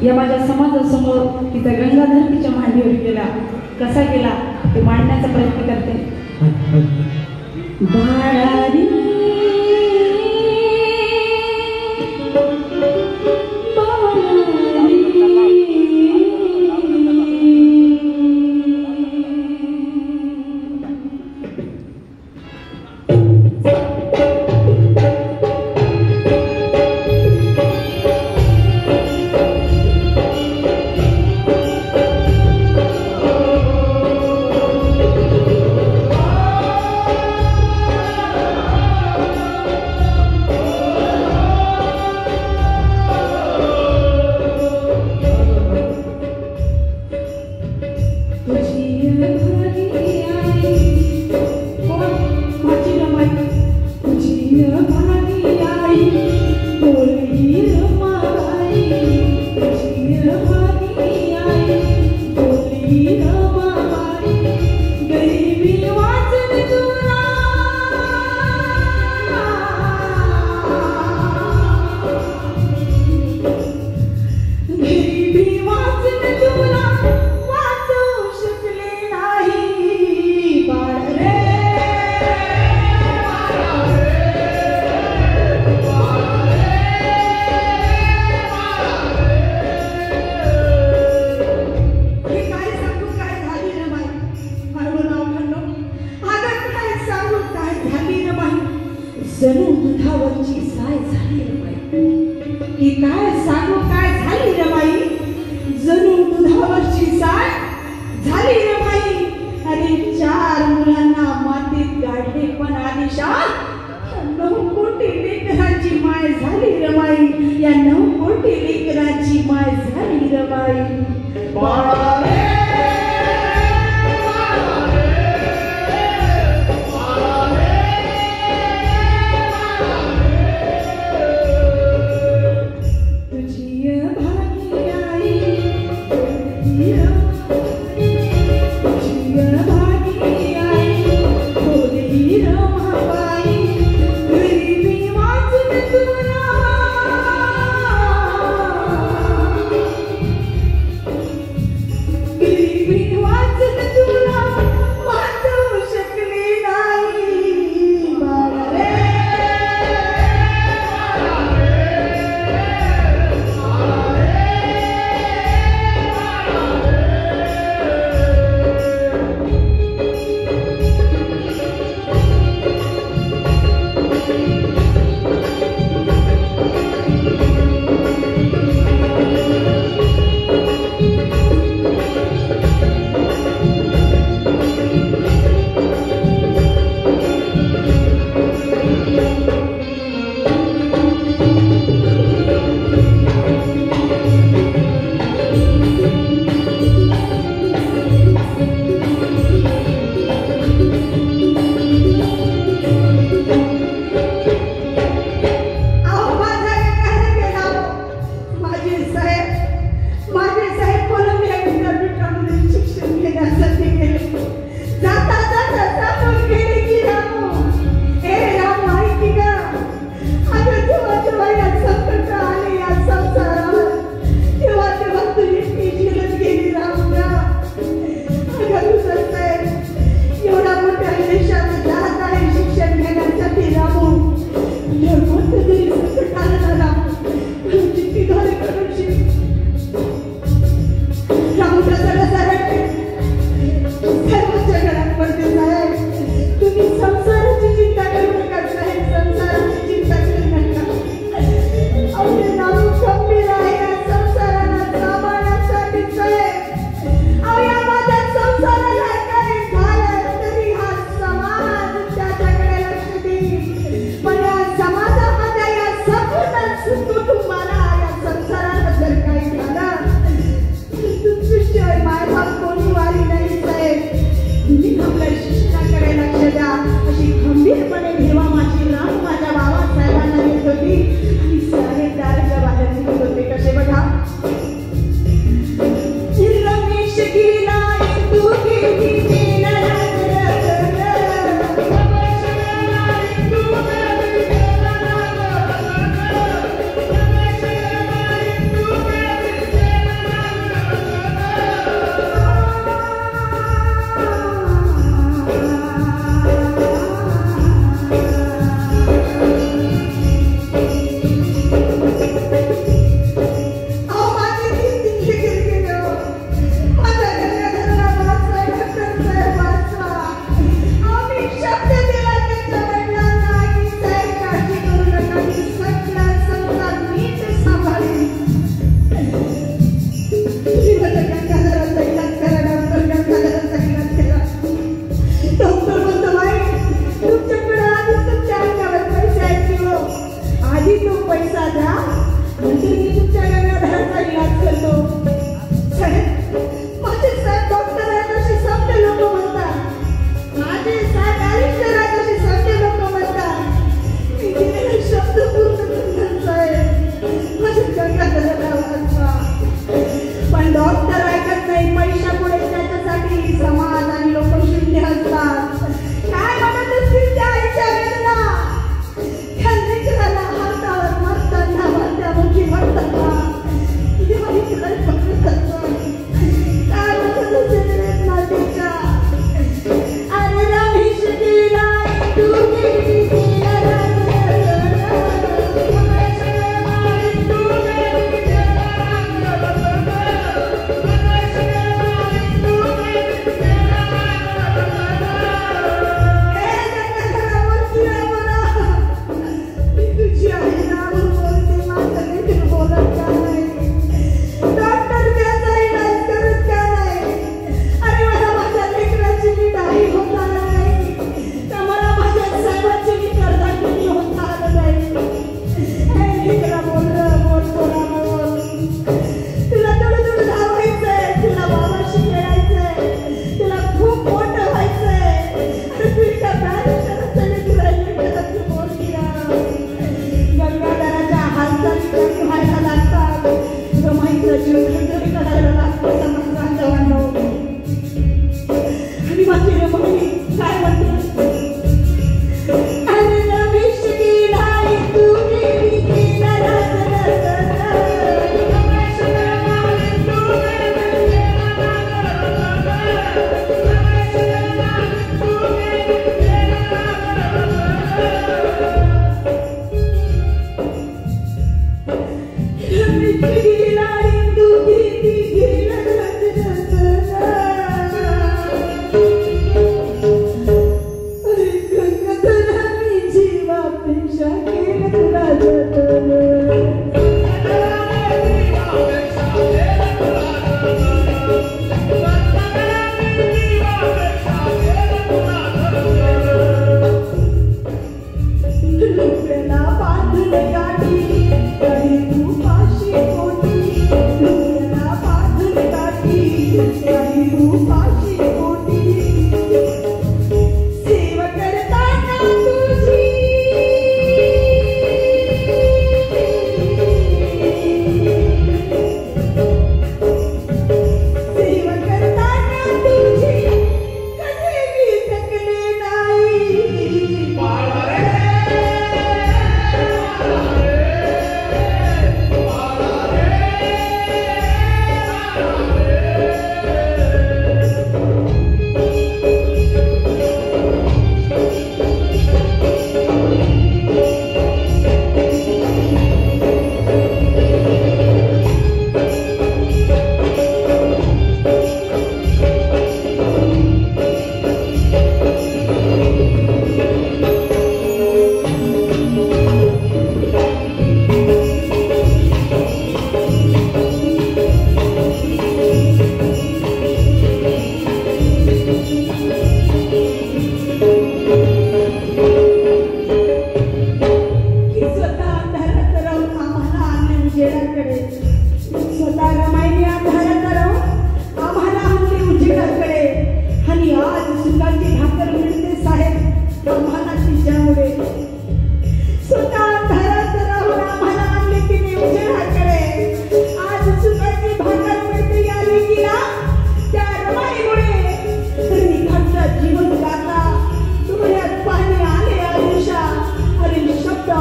या माझ्या समाजासमोर तिचा गंगाधर तिच्या मांडीवर गेला. कसा गेला ते मांडण्याचा प्रयत्न करते. बाळारी जणू दुधावरची साय झाली रे बाई. की काय सांगू काय झाली रे बाई. जणू दुधावरची साय झाली रे बाई. अरे 4 मुलांना मातीत गाडले पण आदिशा 9 कोटी लेकरांची माय झाली रे बाई. या 9 कोटी लेकरांची माय झाली रे बाई.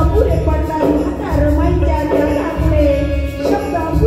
पुरे पडतात म्हातार माईच्या झाडापुढे शब्द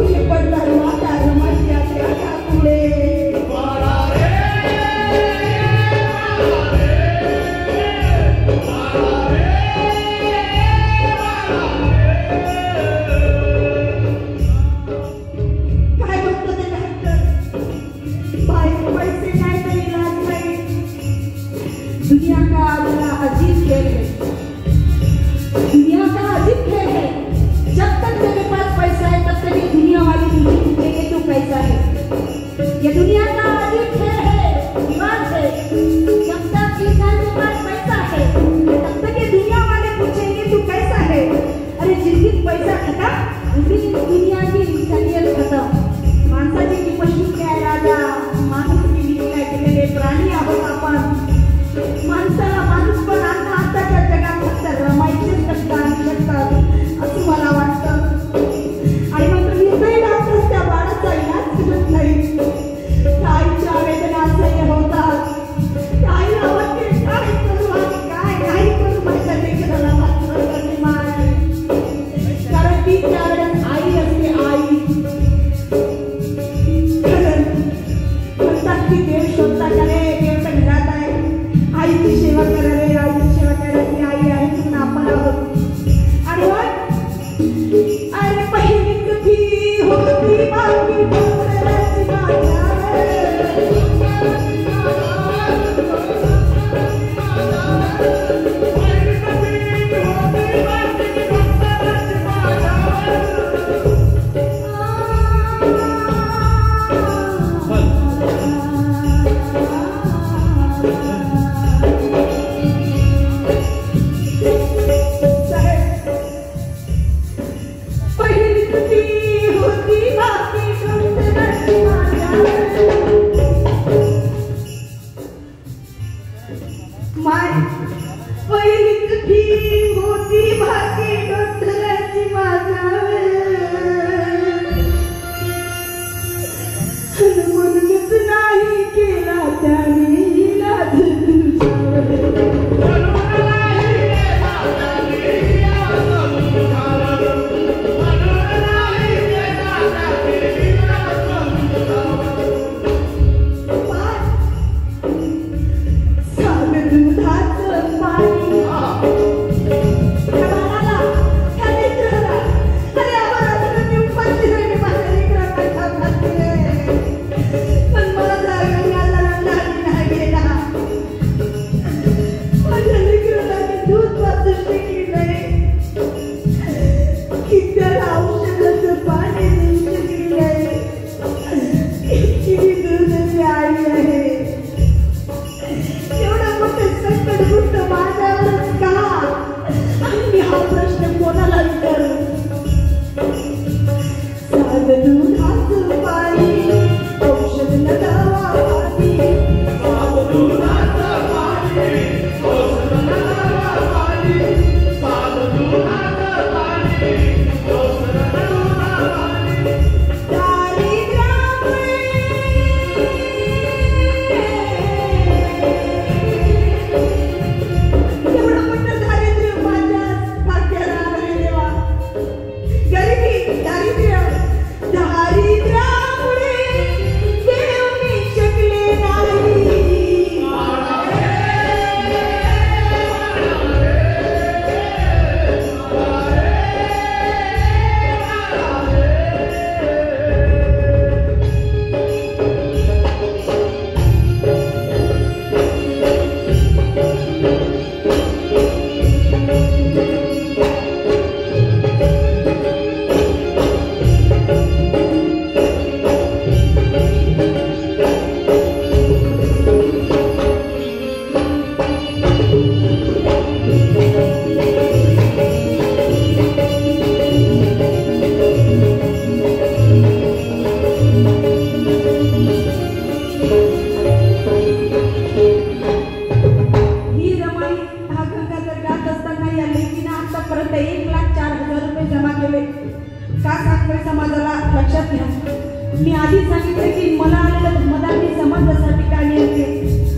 मी आधीच सांगितलं की मला आलेलं धर्मदानी समाजासाठी कार्य होते.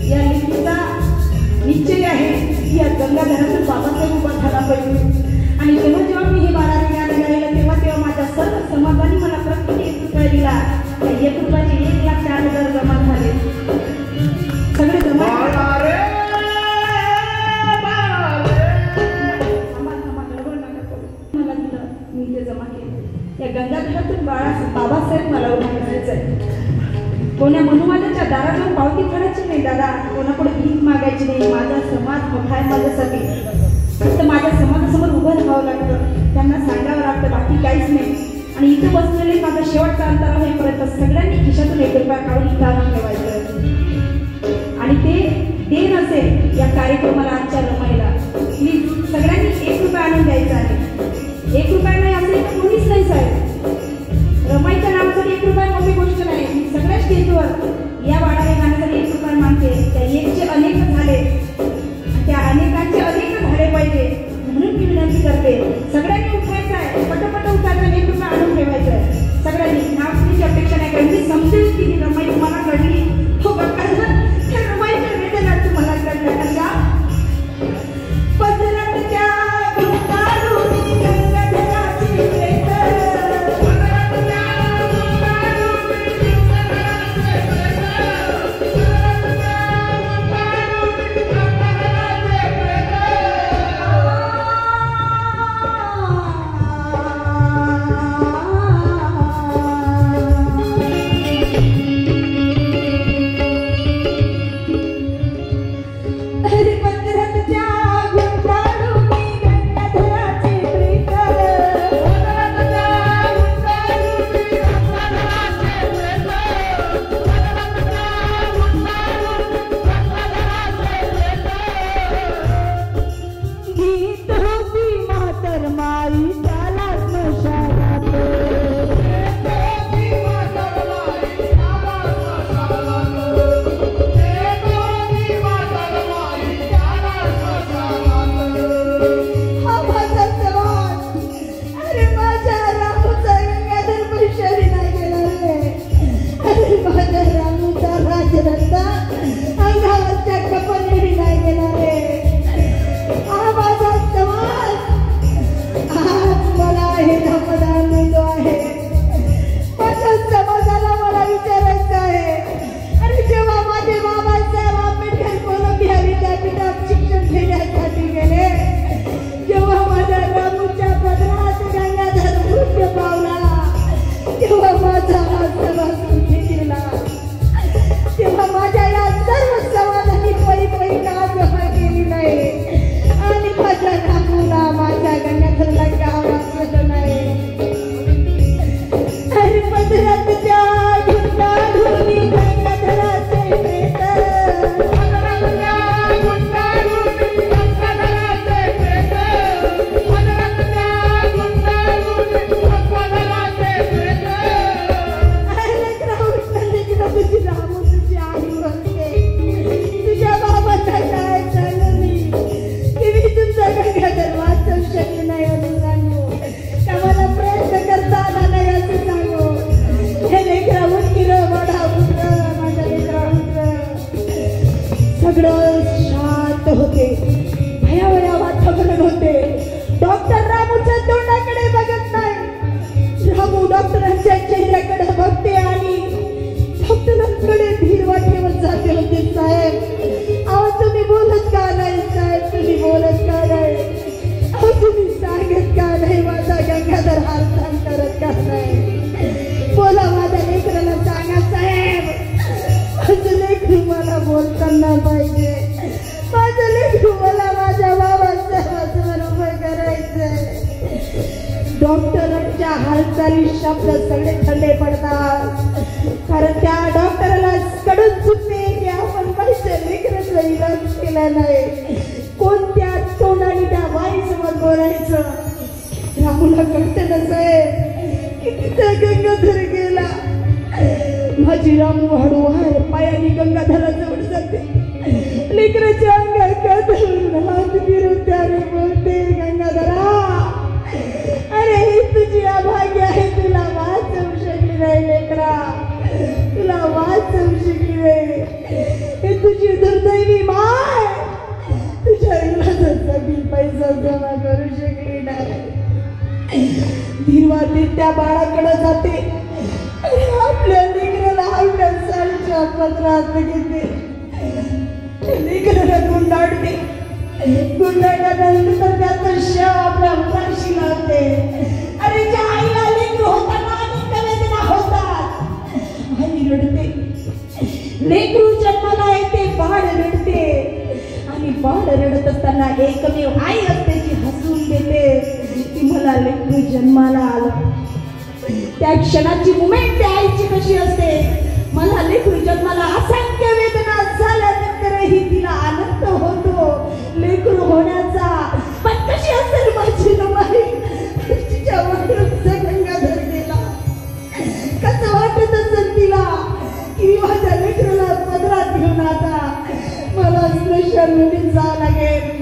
या लेखीचा निश्चय आहे की या गंगाधरातून बाबासाहेब उभा झाला पाहिजे. आणि जेव्हा मी हे बारावी गाणं गायलं तेव्हा माझ्या सर्व समाजाने मला प्रत्येक 1 रुपया दिला. त्या 1 रुपयाचे 1,04,000 जमा झाले. सगळे जमा मला दिलं, मी ते जमा केले. या गंगाधरातून बाबासाहेब मला उभा करायचंय. कोण्या मनुवादाच्या दारातून पावती करायची नाही दादा, कोणाकडे भीक मागायची नाही. माझा समाज मोठा आहे माझ्यासाठी. फक्त माझ्या समाजासमोर उभं राहावं लागतं, त्यांना सांगावं लागतं, बाकी काहीच नाही. आणि इथं बसलेले माझा शेवटचा अंतर होईपर्यंत सगळ्यांनी खिशातून 1 रुपया काढून इथं आणून ठेवायचं. आणि ते देण असेल या कार्यक्रमाला आजच्या रमाईला प्लीज सगळ्यांनी 1 रुपया आणून द्यायचा आहे. 1 रुपया नाही असेल तर कोणीच नाही साहेब. रमाईच्या नावासाठी 1 रुपया मोठी गोष्ट नाही. मी सगळ्या स्टेजवर या बाळाने गाण्यासाठी 1 रुपया मागते. त्या 1चे अनेक झाले, त्या अनेकांचे अनेक झाले पाहिजे म्हणून मी विनंती करते. सगळ्यांनी उठायचं आहे, पटपट उठायचं, 1 रुपया आणून ठेवायचं आहे. सगळ्यांनी नावाची अपेक्षा नाही करायची. मी समजेल की ही रमाई तुम्हाला कळली. हो बघा त्या रमाईच्या वेदना तुम्हाला कळल्या का? पदरातच्या गुंताळून गंगाधराची प्रेत, बोलणारी शब्द सगळे थंडे पडतात. कारण त्या डॉक्टरला कडून चुकते की आपण माझ्या लेकराचा इलाज केला नाही. कोणत्या तोंडाने त्या बाईसोबत बोलायचं रामूला कळतं नसेल की तिथं गंगाधर गेला. माझी रामू हळूहळू पायाने गंगाधराजवळ जाते. लेकराच्या अंगात हात फिरून त्याने बोलते, गंगाधरा अरे ही तुझी अभाग्य आहे, तुला वाचवू शकली नाही लेकरा, तुला वाचवू शकली नाही. हे तुझी दुर्दैवी माय तुझ्या इलाजासाठी पैसा जमा करू शकली नाही. धीरवादी त्या बाळाकडे जाते. आपल्या लेकराला आपल्या साडीच्या पत्रात घेते. लेकराला गुंडाळते. गुंडाळल्यानंतर त्याचं शव आपल्या उपाशी लावते. अरे ज्या आईला लेकरू होताना अनेक वेदना होतात. आई रडते. लेकरू जन्माला येते, बाळ रडते. आणि बाळ रडत असताना एकमेव आई असते जी हसून देते की मला लेकरू जन्माला आलं. त्या क्षणाची मुमेंट त्या आईची कशी असते, मला लेकरू जन्माला असंख्य वेदना झाल्यानंतरही तिला आनंद होतो लेकरू होण्याचा. पण कशी असेल माझी नमाई तिच्या वरून गंगाधर गेला. कसं वाटत असेल तिला की माझ्या लेकरूला पदरात घेऊन आता मला स्पेशल मध्ये जावं लागेल.